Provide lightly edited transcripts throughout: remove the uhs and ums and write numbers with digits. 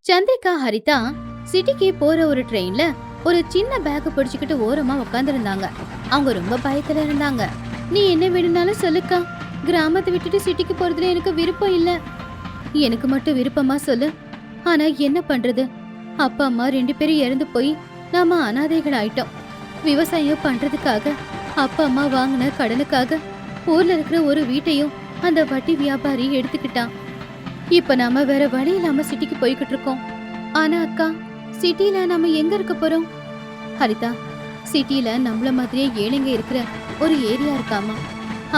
சந்திரிகா ஹரிதா சிட்டிக்கு போற ஒரு ட்ரெயின்ல ஒரு சின்ன பேக் பிடிச்சுக்கிட்டு ஓரமா உட்காந்துருந்தாங்க. அவங்க ரொம்ப பயத்துல இருந்தாங்க. நீ என்ன வேணும்னாலும் சொல்லுக்கா, கிராமத்தை விட்டுட்டு சிட்டிக்கு போறதுல எனக்கு விருப்பம் இல்ல. எனக்கு மட்டும் விருப்பமா சொல்லு. ஆனா என்ன பண்றது, அப்பா அம்மா 2 பேரும் இறந்து போய் நாம அனாதைகள் ஆயிட்டோம். விவசாயம் பண்றதுக்காக அப்பா அம்மா வாங்கின கடனுக்காக ஊர்ல இருக்கிற ஒரு வீட்டையும் அந்த வட்டி வியாபாரி எடுத்துக்கிட்டான். இப்ப நாம வேற வழி இல்லாம சிட்டிக்கு போய்கிட்டு இருக்கோம். ஆனா அக்கா, சிட்டில நாம எங்க இருக்க போறோம்? ஹரிதா, சிட்டில நம்மள மாதிரியே ஏழைங்க இருக்கிற ஒரு ஏரியா இருக்காமா,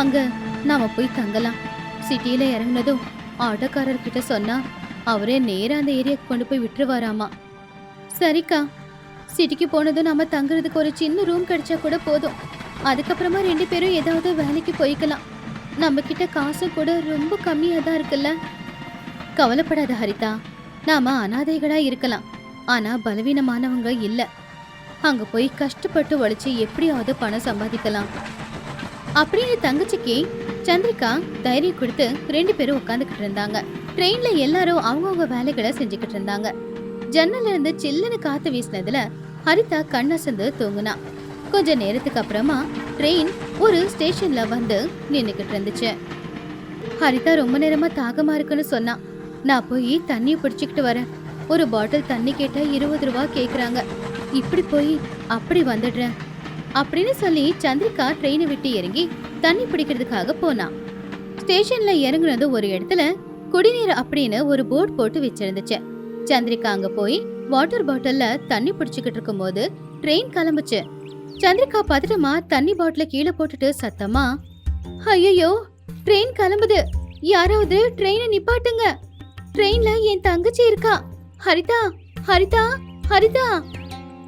அங்க நாம போய் தங்கலாம். சிட்டில இறங்குனதும் ஆட்டோக்காரர்கிட்ட சொன்னா அவரே நேரா அந்த ஏரியாக்கு கொண்டு போய் விட்டுருவாராமா. சரிக்கா, சிட்டிக்கு போனதும் நாம தங்குறதுக்கு ஒரு சின்ன ரூம் கிடைச்சா கூட போதும். அதுக்கப்புறமா 2 பேரும் ஏதாவது வேலைக்கு போய்க்கலாம். நம்ம கிட்ட காசும் கூட ரொம்ப கம்மியா தான் இருக்குல்ல. கவலைப்படாத ஹரிதா, நாம அனாதைகளா இருக்கலாம், ஆனா பலவீனமானவங்க இல்ல. அங்க போய் கஷ்டப்பட்டு உழைச்சு எப்படியாவது பணம் சம்பாதிக்கலாம் அப்படின்னு தங்கச்சிக்கு சந்திரிகா தைரியம் கொடுத்து 2 பேரும் உட்காந்துக்கிட்டு இருந்தாங்க. ட்ரெயின்ல எல்லாரும் அவங்கவுங்க வேலைகளை செஞ்சுக்கிட்டு இருந்தாங்க. ஜன்னல்ல இருந்து சில்லுன்னு காத்து வீசினதுல ஹரிதா கண்ணசந்து தூங்குனா. கொஞ்ச நேரத்துக்கு அப்புறமா ட்ரெயின் ஒரு ஸ்டேஷன்ல வந்து நின்னுக்கிட்டு இருந்துச்சு. ஹரிதா ரொம்ப நேரமா தாகமா இருக்குன்னு சொன்னா. நான் போய் தண்ணிய பிடிச்சுக்கிட்டு வரேன். ஒரு பாட்டில் தண்ணி கேட்டா 20 ரூபா கேக்குறாங்க. இப்படி போய் அப்படி வந்துடுறேன் அப்படின்னு சொல்லி சந்திரிகா ட்ரெயினை விட்டு இறங்கி தண்ணி பிடிக்கிறதுக்காக போனா. ஸ்டேஷன்ல இறங்குனது ஒரு இடத்துல குடிநீர் அப்படின்னு ஒரு போர்டு போட்டு வச்சிருந்துச்சு. சந்திரிகா அங்க போய் வாட்டர் பாட்டில்ல தண்ணி பிடிச்சுக்கிட்டு இருக்கும் போது ட்ரெயின் கிளம்புச்சு. சந்திரிகா பதட்டமா தண்ணி பாட்டில கீழே போட்டுட்டு சத்தமா, ஐயோ ட்ரெயின் கிளம்புது, யாராவது ட்ரெயினை நிப்பாட்டுங்க, ட்ரெயின்ல என் தங்கச்சி இருக்கா, ஹரிதா ஹரிதா ஹரிதா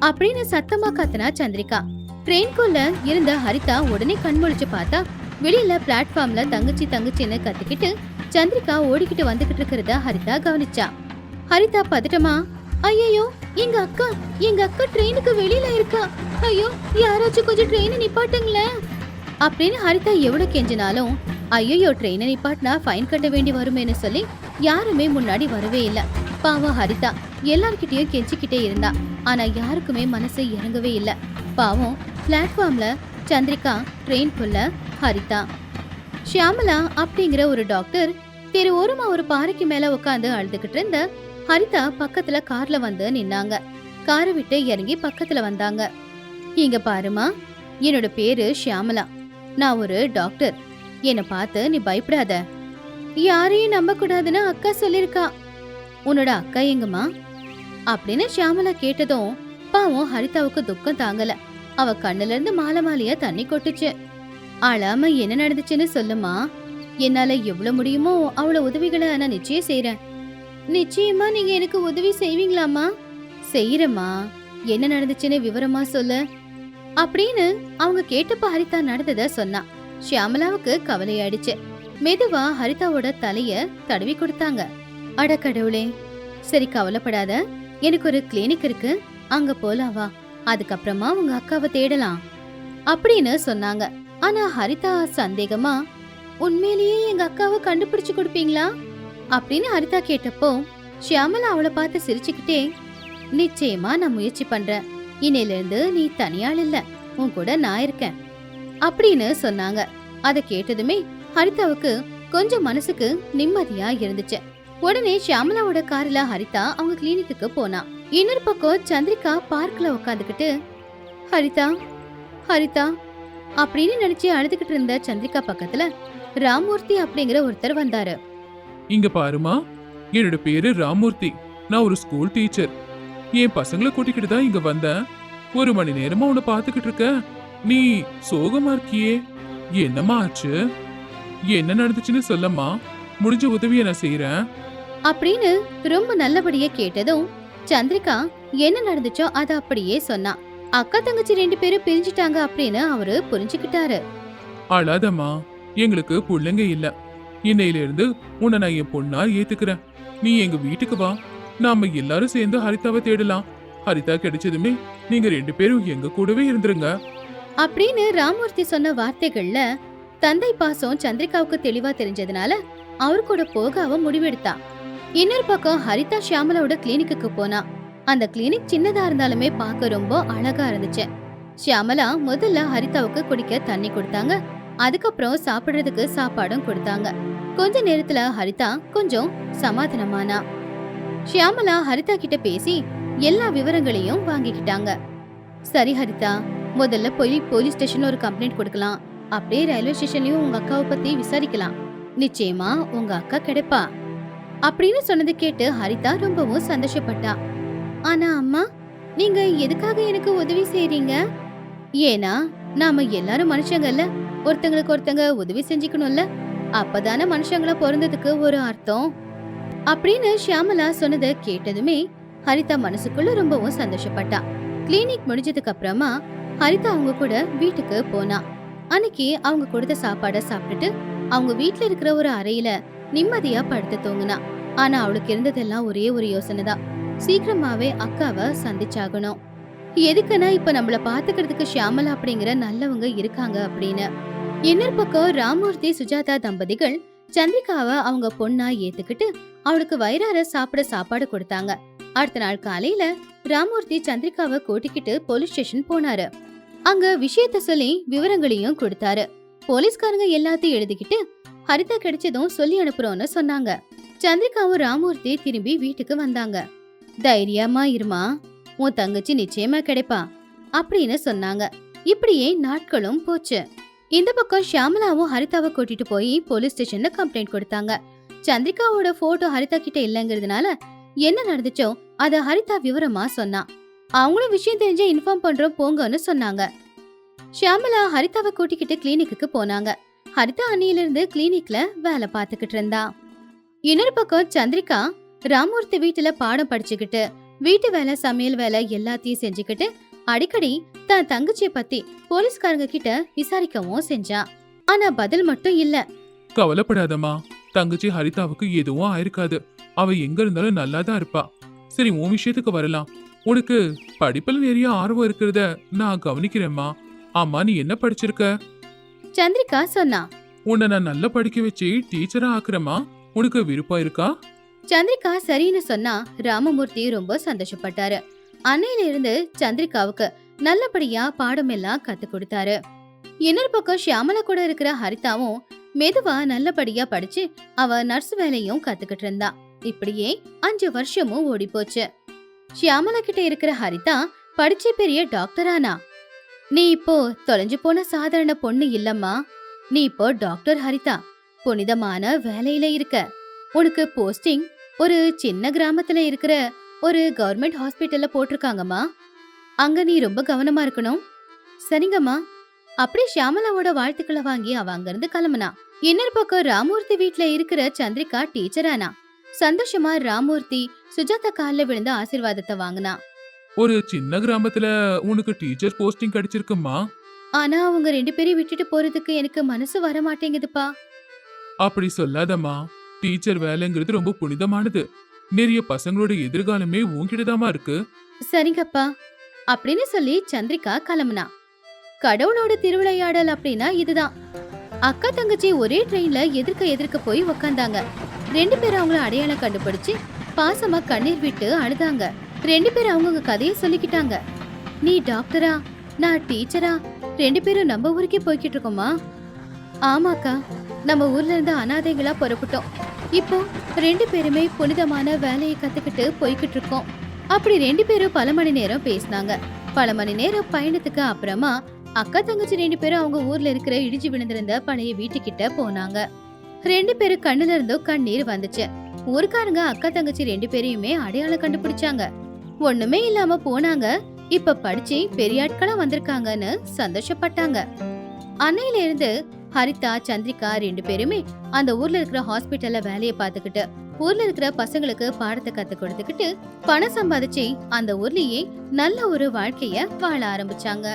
அப்படின்னு சத்தமா கத்துனா சந்திரிகா. ட்ரெயின்குள்ள இருந்த ஹரிதா உடனே கண்முழிச்சு பார்த்தா வெளியில பிளாட்ஃபார்ம்ல தங்கச்சி தங்கச்சின்னு கத்திக்கிட்டு சந்திரிகா ஓடிக்கிட்டு வந்துகிட்டு இருக்கிறத ஹரிதா கவனிச்சா. ஹரிதா பதட்டமா, ஐயோ எங்க அக்கா ட்ரெயினுக்கு வெளியில இருக்கா, ஐயோ யாராச்சும் கொஞ்சம் ட்ரெயினை நிப்பாட்டுங்களேன் அப்படின்னு ஹரிதா எவ்வளவு கெஞ்சினாலும் ஐயோ ட்ரெயினை நிப்பாட்டினா ஃபைன் கட்ட வேண்டி வருமேன்னு சொல்லி யாருமே முன்னாடி வரவே இல்ல. பாவம் ஹரிதா எல்லார்கிட்டயும் கெஞ்சிக்கிட்டே இருந்தா. ஆனா யாருக்குமே மனசு இறங்கவே இல்ல. பாவம் பிளாட்ஃபார்ம்ல சந்திரிகா, ட்ரெயின்குள்ள ஹரிதா. ஷியாமலா அப்படிங்கிற ஒரு டாக்டர் தெரு ஓரமா ஒரு பாறைக்கு மேல உட்காந்து அழுதுகிட்டு இருந்த ஹரிதா பக்கத்துல கார்ல வந்து நின்னாங்க. காரை விட்டு இறங்கி பக்கத்துல வந்தாங்க. இங்க பாருமா, என்னோட பேரு ஷியாமலா, நான் ஒரு டாக்டர். என்னை பார்த்து நீ பயப்படாத. யாரையும் நம்ப கூடாதுன்னு அக்கா சொல்லிருக்கா. உன்னோட அக்கா எங்கம்மா அப்படின்னு ஷியாமலா கேட்டதும் பாவம் ஹரிதாவுக்கு துக்கம் தாங்கல. அவ கண்ணுல இருந்து மாலை மாலையா தண்ணி கொட்டுச்சு. அழாம என்ன நடந்துச்சுன்னு சொல்லுமா, என்னால எவ்வளவு முடியுமோ அவ்வளவு உதவிகளை நான் நிச்சயம் செய்யறேன். நிச்சயமா நீங்க எனக்கு உதவி செய்வீங்களாமா? செய்யறமா, என்ன நடந்துச்சுன்னு விவரமா சொல்லு அப்படின்னு அவங்க கேட்டப்ப ஹரிதா நடந்தத சொன்னா. ஷியாமலாவுக்கு கவலையாயிடுச்சு. மெதுவா ஹரிதாவோட தலைய தடவி கொடுத்தாங்க. அட கடவுளே, சரி கவலைப்படாத, எனக்கு ஒரு கிளினிக் இருக்கு, அங்க போலாம் வா, அதுக்கப்புறமா உங்க அக்காவை தேடலாம் அப்படின்னு சொன்னாங்க. ஆனா ஹரிதா சந்தேகமா, உண்மையிலேயே எங்க அக்காவை கண்டுபிடிச்சு கொடுப்பீங்களா அப்படின்னு ஹரிதா கேட்டப்போ ஷியாமலா அவளை பார்த்து சிரிச்சுக்கிட்டே, நிச்சயமா நான் முயற்சி பண்றேன், இன்னையில இருந்து நீ தனியாள் இல்ல, உன் கூட நான் இருக்கேன் அப்படின்னு சொன்னாங்க. அத கேட்டதுமே ஹரிதாவுக்கு கொஞ்சம் மனசுக்கு நிம்மதியா இருந்துச்சு. உடனே ஷியாமலாவோட கார்ல ஹரிதா அவங்க கிளினிக்கு போனா. இன்னொரு பக்கம் சந்திரிகா பார்க்ல உட்காந்துக்கிட்டு ஹரிதா ஹரிதா அப்படின்னு நினைச்சு அழுதுகிட்டு இருந்த சந்திரிகா பக்கத்துல ராமூர்த்தி அப்படிங்கிற ஒருத்தர் வந்தாரு. இங்க பாருமா, என்னோட பேரு ராமூர்த்தி, நான் ஒரு ஸ்கூல் டீச்சர். என் பசங்களை கூட்டிக்கிட்டு தான் இங்க வந்தேன். 1 மணி நேரமா உன்னை பாத்துக்கிட்டு இருக்க, நீ சோகமா இருக்கியே, என்னம்மா ஆச்சு, என்ன நடந்துச்சுன்னு சொல்லம்மா, முடிஞ்ச உதவியை நான் செய்யறேன் அப்படின்னு ரொம்ப நல்லபடியா கேட்டதும் சந்திரிகா என்ன நடந்துச்சோ அத அப்படியே சொன்னா. அக்கா தங்கச்சி 2 பேரும் பிரிஞ்சுட்டாங்க அப்படின்னு அவரு புரிஞ்சுக்கிட்டாரு. அழாதம்மா, எங்களுக்கு பிள்ளைங்க இல்ல, இன்னையில இருந்து உன்னை நான் என் பொண்ணா ஏத்துக்கிறேன். நீ எங்க வீட்டுக்கு வா, நாம எல்லாரும் சேர்ந்து ஹரிதாவை தேடலாம். ஹரிதா கிடைச்சதுமே நீங்க 2 பேரும் எங்க கூடவே இருந்துருங்க அப்படின்னு ராமூர்த்தி சொன்ன வார்த்தைகள்ல தந்தை பாசம் சந்திரிகாவுக்கு தெளிவா தெரிஞ்சதுனால அவர் கூட போக அவ முடிவெடுத்தா. இன்னொரு பக்கம் ஹரிதா ஷியாமலாவோட கிளினிக்கு போனா. அந்த கிளினிக் சின்னதா இருந்தாலுமே பார்க்க ரொம்ப அழகா இருந்துச்சு. ஷியாமலா முதல்ல ஹரிதாவுக்கு குடிக்க தண்ணி கொடுத்தாங்க. அதுக்கப்புறம் சாப்பிடுறதுக்கு சாப்பாடும் கொடுத்தாங்க. கொஞ்ச நேரத்துல ஹரிதா கொஞ்சம் சமாதானமானா. ஷியாமலா ஹரிதா கிட்ட பேசி எல்லா விவரங்களையும் வாங்கிக்கிட்டாங்க. சரி ஹரிதா, முதல்ல போய் போலீஸ் ஸ்டேஷன்ல ஒரு கம்ப்ளைண்ட் கொடுக்கலாம். அப்படியே ரயில்வே ஸ்டேஷன்லயும் உங்க அக்காவை பத்தி விசாரிக்கலாம். நிச்சயமா உங்க அக்கா கிடைப்பா அப்படின்னு சொன்னது கேட்டு ஹரிதா ரொம்பவும் சந்தோஷப்பட்டா. ஆனா அம்மா, நீங்க எதுக்காக எனக்கு உதவி செய்றீங்க? ஏன்னா நாம எல்லாரும் மனுஷங்கல்ல, ஒருத்தங்களுக்கு ஒருத்தங்க உதவி செஞ்சுக்கணும்ல, அப்பதானே மனுஷங்களா பிறந்ததுக்கு ஒரு அர்த்தம் அப்படின்னு ஷியாமலா சொன்னதை கேட்டதுமே ஹரிதா மனசுக்குள்ள ரொம்பவும் சந்தோஷப்பட்டா. கிளினிக் முடிஞ்சதுக்கு அப்புறமா ஹரிதா அவங்க கூட வீட்டுக்கு போனா. அன்னைக்கு அவங்க கொடுத்த சாப்பாட சாப்பிட்டுட்டு அவங்க வீட்ல இருக்கிற ஒரு அறையில நிம்மதியா படுத்து தூங்குனா. ஆனா அவளுக்கு இருந்ததெல்லாம் ஒரே ஒரு யோசனை தான், சீக்கிரமாவே அக்காவை சந்திச்சாகணும். எதுக்குன்னா இப்ப நம்மள பாத்துக்கிறதுக்கு ஷியாமலா அப்படிங்கிற நல்லவங்க இருக்காங்க அப்படின்னு. இன்னொரு பக்கம் ராமூர்த்தி சுஜாதா தம்பதிகள் சந்திரிகாவை அவங்க பொண்ணா ஏத்துக்கிட்டு அவளுக்கு வயிறார சாப்பிட சாப்பாடு கொடுத்தாங்க. அடுத்த நாள் காலையில ராமூர்த்தி சந்திரிகாவை கூட்டிக்கிட்டு போலீஸ் ஸ்டேஷன் போனாரு. அங்க விஷயத்த சொல்லி விவரங்களையும் கொடுத்தாரு. போலீஸ்காரங்க எல்லாத்தையும் எழுதிக்கிட்டு ஹரிதா கிடைச்சதும் சொல்லி அனுப்புறோம்னு சொன்னாங்க. சந்திரிகாவும் ராமூர்த்தி திரும்பி வீட்டுக்கு வந்தாங்க. தைரியமா இருமா, உன் தங்கச்சி நிச்சயமா கிடைப்பா அப்படின்னு சொன்னாங்க. இப்படியே நாட்களும் போச்சு. இந்த பக்கம் ஷியாமலாவும் ஹரிதாவை கூட்டிட்டு போய் போலீஸ் ஸ்டேஷன்ல கம்ப்ளைண்ட் கொடுத்தாங்க. சந்திரிகாவோட போட்டோ ஹரிதா கிட்ட இல்லங்கிறதுனால என்ன நடந்துச்சோ அத ஹரிதா விவரமா சொன்னா. அவங்களும் விஷயம் தெரிஞ்ச இன்ஃபார்ம் பண்றோம் போங்கன்னு சொன்னாங்க. ஷியாமலா ஹரிதாவை கூட்டிக்கிட்டு கிளினிக்கு போனாங்க. ஹரிதா அன்னையில இருந்து கிளினிக்ல வேலை பார்த்துக்கிட்டு இருந்தா. இன்னொரு பக்கம் சந்திரிகா ராமூர்த்தி வீட்டுல பாடம் படிச்சுக்கிட்டு வீட்டு வேலை சமையல் வேலை எல்லாத்தையும் செஞ்சுக்கிட்டு அடிக்கடி தன் தங்கச்சிய பத்தி போலீஸ்காரங்க கிட்ட விசாரிக்கவும் செஞ்சா. ஆனா பதில் மட்டும் இல்ல. கவலைப்படாதம்மா, தங்கச்சி ஹரிதாவுக்கு எதுவும் ஆயிருக்காது. அவ எங்க இருந்தாலும் நல்லாதான் இருப்பா. சரி, உன் விஷயத்துக்கு வரலாம். உனக்கு படிப்புல நிறைய ஆர்வம் இருக்கிறத நான் கவனிக்கிறேம்மா. ஆமா, நீ என்ன படிச்சிருக்க? சந்திரிகா சொன்னா. உன்னை நான் நல்லா படிக்க வச்சு டீச்சரா ஆக்குறேம்மா. உனக்கு விருப்பம் இருக்கா? சந்திரிகா சரின்னு சொன்னா ராமமூர்த்தி ரொம்ப சந்தோஷப்பட்டாரு. அன்னையில இருந்து சந்திரிகாவுக்கு நல்லபடியா பாடம் எல்லாம் கத்து கொடுத்தாரு. இன்னொரு பக்கம் ஷியாமலா கூட இருக்கிற ஹரிதாவும் மெதுவா நல்லபடியா படிச்சு அவ நர்ஸ் வேலையும் கத்துக்கிட்டு இருந்தா. இப்படியே 5 வருஷமும் ஓடி போச்சு. ஷியாமலா கிட்ட இருக்கிற ஹரிதா படிச்சு பெரிய டாக்டரானா. நீ இப்போ தொலைஞ்சு போன சாதாரண பொண்ணு இல்லம்மா, நீ இப்போ டாக்டர் ஹரிதா. புனிதமான வேலையில இருக்க. உனக்கு போஸ்டிங் ஒரு சின்ன கிராமத்துல இருக்கிற ஒரு கவர்மெண்ட் ஹாஸ்பிட்டல்ல போட்டிருக்காங்கம்மா. அங்க நீ ரொம்ப கவனமா இருக்கணும். சரிங்கம்மா. அப்படி ஷியாமலாவோட வாழ்த்துக்களை வாங்கி அவ அங்கிருந்து கிளம்புனா. இன்னொரு பக்கம் ராமூர்த்தி வீட்ல இருக்கிற சந்திரிகா டீச்சரானா. சந்தோஷமா ராமூர்த்தி சுஜாதா கால்ல விழுந்து ஆசீர்வாதத்தை வாங்கினா. ஒரு சின்ன கிராமத்துல உனக்கு டீச்சர் போஸ்டிங் கிடைச்சிருக்குமா? ஆனா அவங்க 2 பேரையும் விட்டுட்டு போறதுக்கு எனக்கு மனசு வர மாட்டேங்குதுப்பா. அப்படி சொல்லாதம்மா, டீச்சர் வேலைங்கிறது ரொம்ப புனிதமானது. நிறைய பசங்களோட எதிர்காலமே உன்கிட்டதாமா இருக்கு. சரிங்கப்பா அப்படின்னு சொல்லி சந்திரிகா கிளம்புனா. கடவுளோட திருவிளையாடல் அப்படின்னா இதுதான். அக்கா தங்கச்சி ஒரே ட்ரெயின்ல எதிர்க்க போய் உக்காந்தாங்க. 2 பேரும் அவங்கள அடையாளம் கண்டுபிடிச்சு பாசமா கண்ணீர் விட்டு அழுதாங்க. 2 பேரும் அவங்கவுங்க கதையை சொல்லிக்கிட்டாங்க. நீ டாக்டரா, நான் டீச்சரா, 2 பேரும் நம்ம ஊருக்கே போய்கிட்டு இருக்கோமா? ஆமாக்கா, நம்ம ஊர்ல இருந்து அனாதைகளா புறப்பட்டோம். இப்போ 2 பேருமே புனிதமான வேலையை கத்துக்கிட்டு போய்கிட்டு இருக்கோம். அப்படி 2 பேரும் பல மணி நேரம் பேசினாங்க. பல மணி நேரம் பயணத்துக்கு அப்புறமா அக்கா தங்கச்சி 2 பேரும் அவங்க ஊர்ல இருக்கிற இடிஞ்சு விழுந்திருந்த பழைய வீட்டுக்கிட்ட போனாங்க. 2 பேரும் கண்ணுல இருந்தும் கண்ணீர் வந்துச்சு. ஊருக்காரங்க அக்கா தங்கச்சி 2 பேரையுமே அடையாளம் கண்டுபிடிச்சாங்க. ஒண்ணுமே இல்லாம போனாங்க, இப்ப படிச்சு பெரிய ஆட்களா வந்திருக்காங்கன்னு சந்தோஷப்பட்டாங்க. அன்னையில இருந்து ஹரிதா சந்திரிகா 2 பேருமே அந்த ஊர்ல இருக்கிற ஹாஸ்பிட்டல்ல வேலையை பார்த்துக்கிட்டு ஊர்ல இருக்கிற பசங்களுக்கு பாடத்தை கத்து கொடுத்துக்கிட்டு பணம் சம்பாதிச்சு அந்த ஊர்லயே நல்ல ஒரு வாழ்க்கைய வாழ ஆரம்பிச்சாங்க.